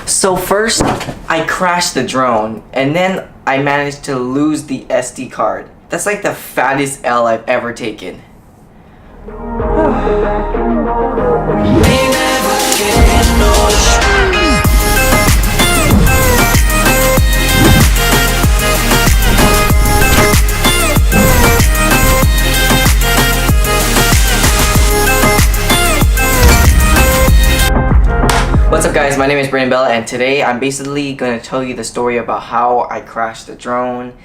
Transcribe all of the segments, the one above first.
So first, I crashed the drone, and then I managed to lose the SD card. That's like the fattest L I've ever taken. What's up guys, my name is Brandon Bella, and today I'm basically going to tell you the story about how I crashed the drone.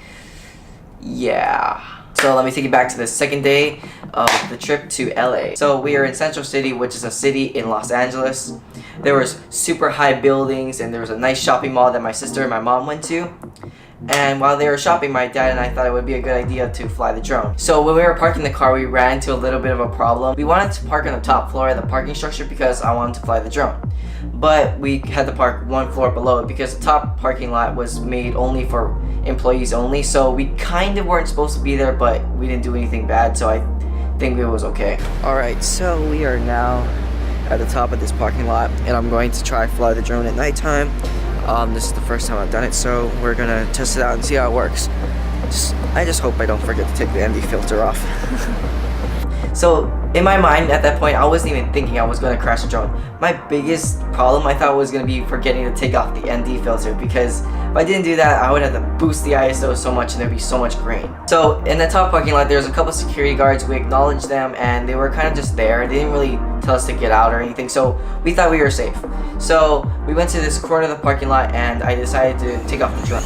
Yeah. So let me take you back to the second day of the trip to LA. So we are in Central City, which is a city in Los Angeles. There was super high buildings and there was a nice shopping mall that my sister and my mom went to. And while they were shopping, my dad and I thought it would be a good idea to fly the drone. So when we were parking the car, we ran into a little bit of a problem. We wanted to park on the top floor of the parking structure because I wanted to fly the drone. But we had to park one floor below it because the top parking lot was made only for employees only. So we kind of weren't supposed to be there, but we didn't do anything bad, so I think it was okay. Alright, so we are now at the top of this parking lot, and I'm going to try fly the drone at nighttime. This is the first time I've done it, so we're gonna test it out and see how it works. I just hope I don't forget to take the ND filter off. So in my mind at that point, I wasn't even thinking I was going to crash the drone. My biggest problem I thought was going to be forgetting to take off the ND filter, because if I didn't do that, I would have to boost the ISO so much and there'd be so much grain. So in the top parking lot, there's a couple security guards. We acknowledged them and they were kind of just there. They didn't really tell us to get out or anything, so we thought we were safe. So we went to this corner of the parking lot and I decided to take off the drone.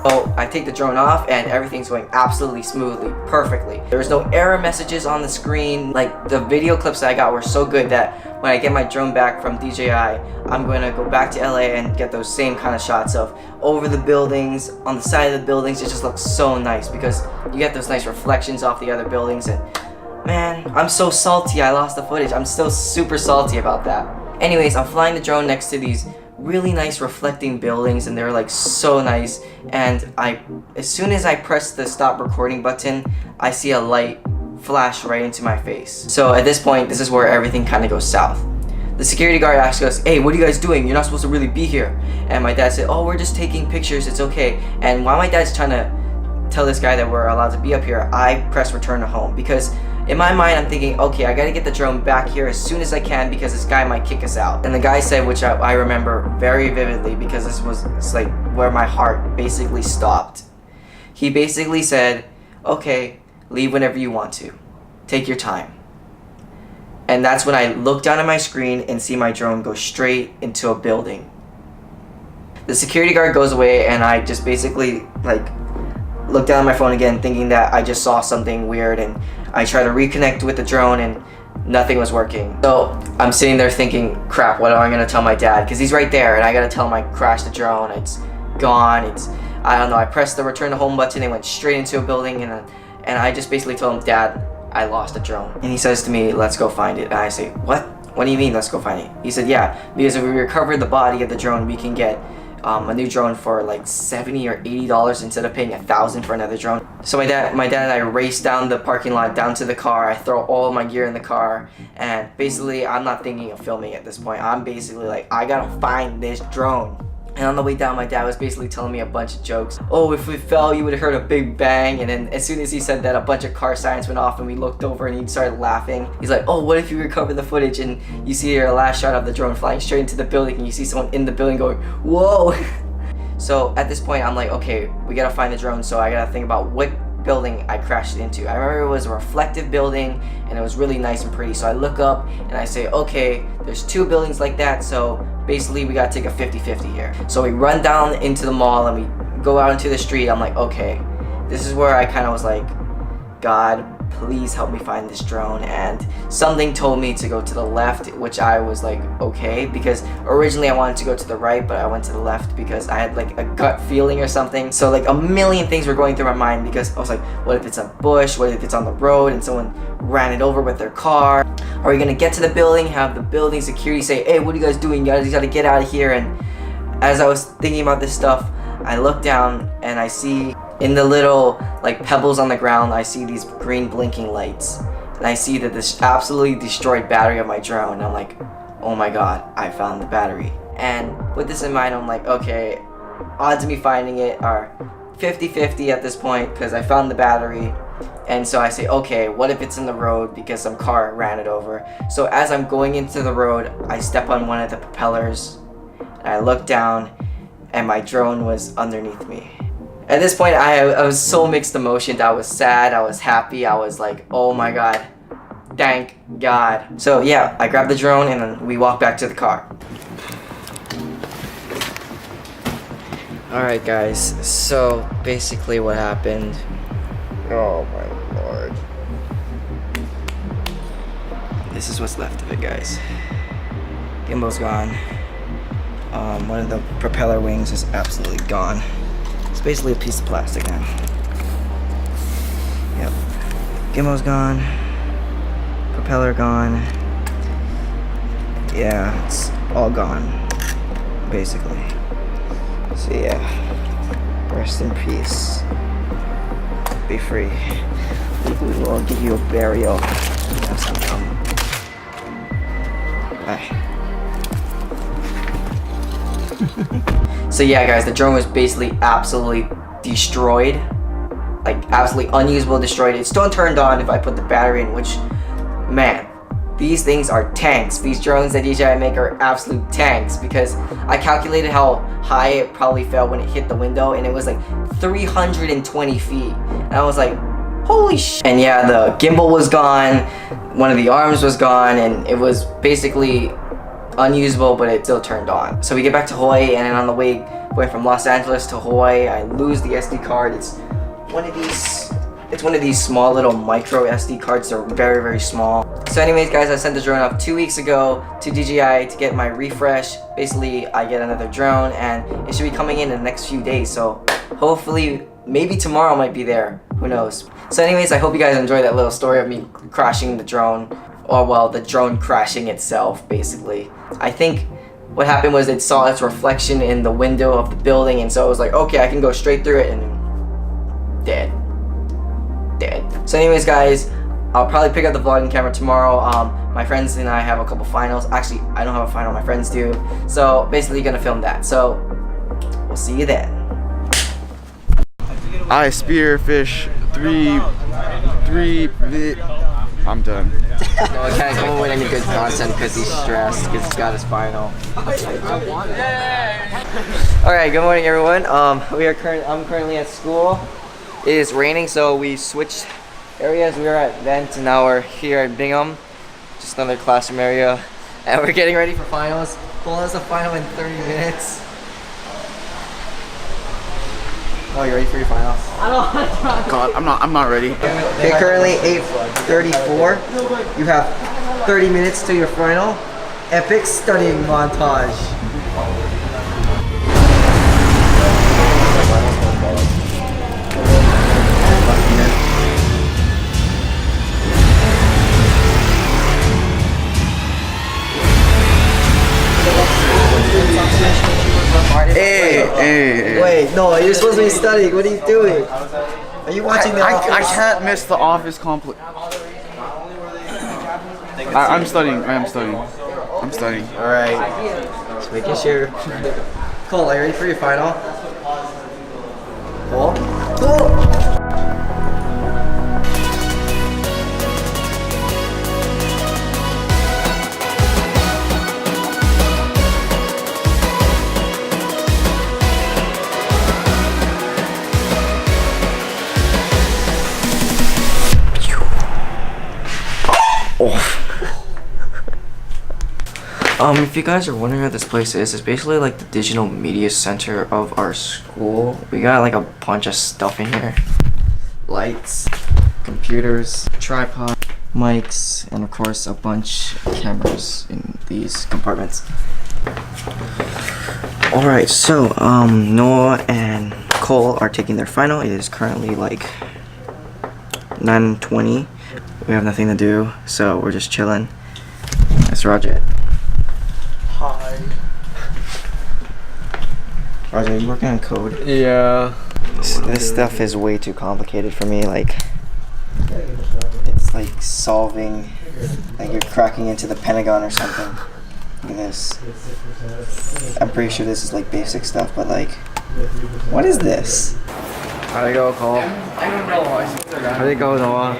So I take the drone off and everything's going absolutely smoothly, perfectly. There was no error messages on the screen. Like, the video clips that I got were so good that when I get my drone back from DJI, I'm going to go back to LA and get those same kind of shots of over the buildings, on the side of the buildings. It just looks so nice because you get those nice reflections off the other buildings. And man, I'm so salty I lost the footage. I'm still super salty about that. Anyways, I'm flying the drone next to these really nice reflecting buildings, and they're like so nice, and as soon as I press the stop recording button, I see a light flash right into my face. So at this point, this is where everything kind of goes south. The security guard asked us, "Hey, what are you guys doing? You're not supposed to really be here." And my dad said, "Oh, we're just taking pictures, it's okay." And while my dad's trying to tell this guy that we're allowed to be up here, I press return to home, because in my mind I'm thinking, okay, I gotta get the drone back here as soon as I can because this guy might kick us out. And the guy said, which I remember very vividly because it's like where my heart basically stopped. He basically said, "Okay, leave whenever you want to. Take your time." And that's when I look down at my screen and see my drone go straight into a building. The security guard goes away and I just basically like look down at my phone again, thinking that I just saw something weird, and I try to reconnect with the drone and nothing was working. So I'm sitting there thinking, crap, what am I gonna tell my dad? Because he's right there and I gotta tell him I crashed the drone, it's gone, I don't know, I pressed the return to home button, it went straight into a building, and I just basically told him, "Dad, I lost the drone." And he says to me, "Let's go find it." And I say, "What? What do you mean, let's go find it?" He said, "Yeah, because if we recover the body of the drone, we can get a new drone for like $70 or $80 instead of paying $1,000 for another drone." So my dad and I race down the parking lot, down to the car. I throw all of my gear in the car, and basically I'm not thinking of filming at this point. I'm basically like, I gotta find this drone. And on the way down, my dad was basically telling me a bunch of jokes. "Oh, if we fell, you would have heard a big bang." And then as soon as he said that, a bunch of car sirens went off and we looked over and he started laughing. He's like, "Oh, what if you recover the footage and you see your last shot of the drone flying straight into the building and you see someone in the building going, whoa." So at this point, I'm like, okay, we gotta find the drone. So I gotta think about what building I crashed into. I remember it was a reflective building and it was really nice and pretty. So I look up and I say, okay, there's two buildings like that, so basically we gotta take a 50-50 here. So we run down into the mall and we go out into the street. I'm like, okay, this is where I kind of was like, God, please help me find this drone. And something told me to go to the left, which I was like, okay, because originally I wanted to go to the right, but I went to the left because I had like a gut feeling or something. So like a million things were going through my mind, because I was like, what if it's a bush? What if it's on the road and someone ran it over with their car? Are we gonna get to the building, have the building security say, "Hey, what are you guys doing? You guys gotta get out of here." And as I was thinking about this stuff, I look down and I see in the little like pebbles on the ground, I see these green blinking lights. and I see that this absolutely destroyed battery of my drone. And I'm like, oh my god, I found the battery. And with this in mind, I'm like, okay, odds of me finding it are 50-50 at this point because I found the battery. And so I say, okay, what if it's in the road because some car ran it over? So as I'm going into the road, I step on one of the propellers and I look down and my drone was underneath me. At this point, I was so mixed emotions. I was sad, I was happy, I was like, oh my god, thank god. So yeah, I grabbed the drone and then we walked back to the car. Alright guys, so basically what happened, oh my lord. This is what's left of it, guys. Gimbal's gone. One of the propeller wings is absolutely gone. It's basically a piece of plastic now. Yep. Gimbal's gone. Propeller gone. Yeah, it's all gone, basically. So yeah, rest in peace. Be free. We will give you a burial. Bye. So yeah guys, the drone was basically absolutely destroyed. Like absolutely unusable, destroyed. It's still turned on if I put the battery in, which, man, these things are tanks. These drones that DJI make are absolute tanks because I calculated how high it probably fell when it hit the window and it was like 320 feet. And I was like, holy shit. And yeah, the gimbal was gone, one of the arms was gone, and it was basically unusable, but it still turned on. So we get back to Hawaii, and then on the way from Los Angeles to Hawaii, I lose the SD card. It's one of these small little micro SD cards. They're very, very small. So anyways guys, I sent the drone off 2 weeks ago to DJI to get my refresh. Basically, I get another drone and it should be coming in the next few days. So hopefully, maybe tomorrow might be there. Who knows? So anyways, I hope you guys enjoyed that little story of me crashing the drone. Or well, the drone crashing itself, basically. I think what happened was it saw its reflection in the window of the building, and so it was like, okay, I can go straight through it, and dead. So anyways guys, I'll probably pick up the vlogging camera tomorrow. My friends and I have a couple finals. Actually, I don't have a final, my friends do. So basically gonna film that. So we'll see you then. I spearfish I'm done. No, I can't come up with any good content because he's stressed because he's got his final. Alright, good morning everyone. I'm currently at school. It is raining, so we switched areas. We were at Vent and now we're here at Bingham. Just another classroom area. And we're getting ready for finals. Cole has a final in 30 minutes. Oh, you ready for your finals? I don't. God, I'm not ready. Okay, currently 8:34. You have 30 minutes to your final. Epic studying montage. Hey. Wait, no, you're supposed to be studying. What are you doing? Are you watching The Office? I can't miss The Office completely. I'm studying. I'm studying. Alright. Just making sure. Cole, are you ready for your final? Cole? If you guys are wondering what this place is, it's basically like the digital media center of our school. We got like a bunch of stuff in here. Lights, computers, tripod, mics, and of course a bunch of cameras in these compartments. Alright, so Noah and Cole are taking their final. It is currently like 9:20. We have nothing to do, so we're just chilling. That's Roger. Hi. Roger, are you working on code? Yeah. This stuff is way too complicated for me. Like, it's like solving, like you're cracking into the Pentagon or something. Look at this. I'm pretty sure this is like basic stuff, but like, what is this? How'd it go, Cole? I don't know. How'd it go, Noah?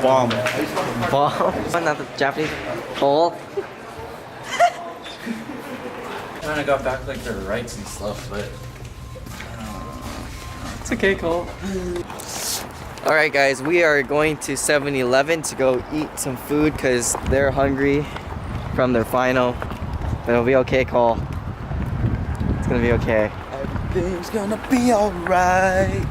Bomb. Bomb? Not the Japanese. Cole? Kind of got back like their rights and stuff, but It's okay, Cole. Alright guys, we are going to 7-Eleven to go eat some food because they're hungry from their final. But it'll be okay, Cole. It's gonna be okay. Everything's gonna be alright.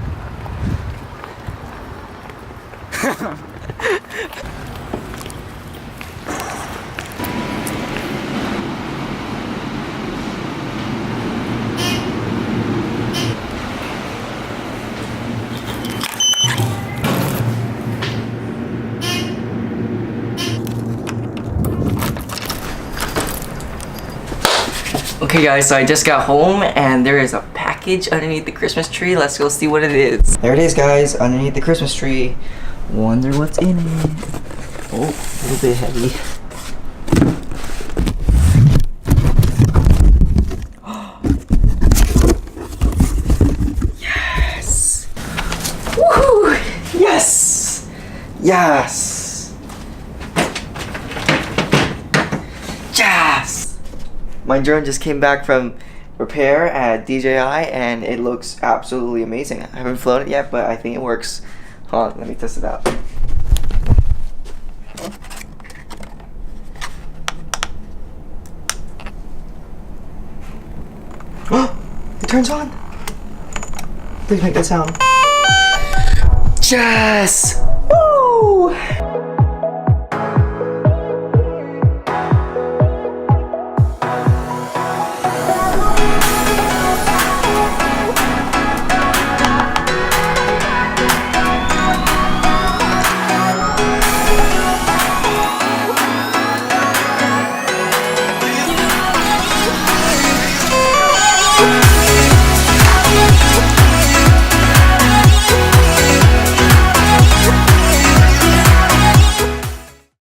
Okay guys, so I just got home and there is a package underneath the Christmas tree. Let's go see what it is. There it is, guys, underneath the Christmas tree. Wonder what's in it. Oh, a little bit heavy. Yes! Woohoo! Yes! Yes! Yes! My drone just came back from repair at DJI and it looks absolutely amazing. I haven't flown it yet, but I think it works. Hold on, let me test it out. It turns on! Please make that sound. Yes!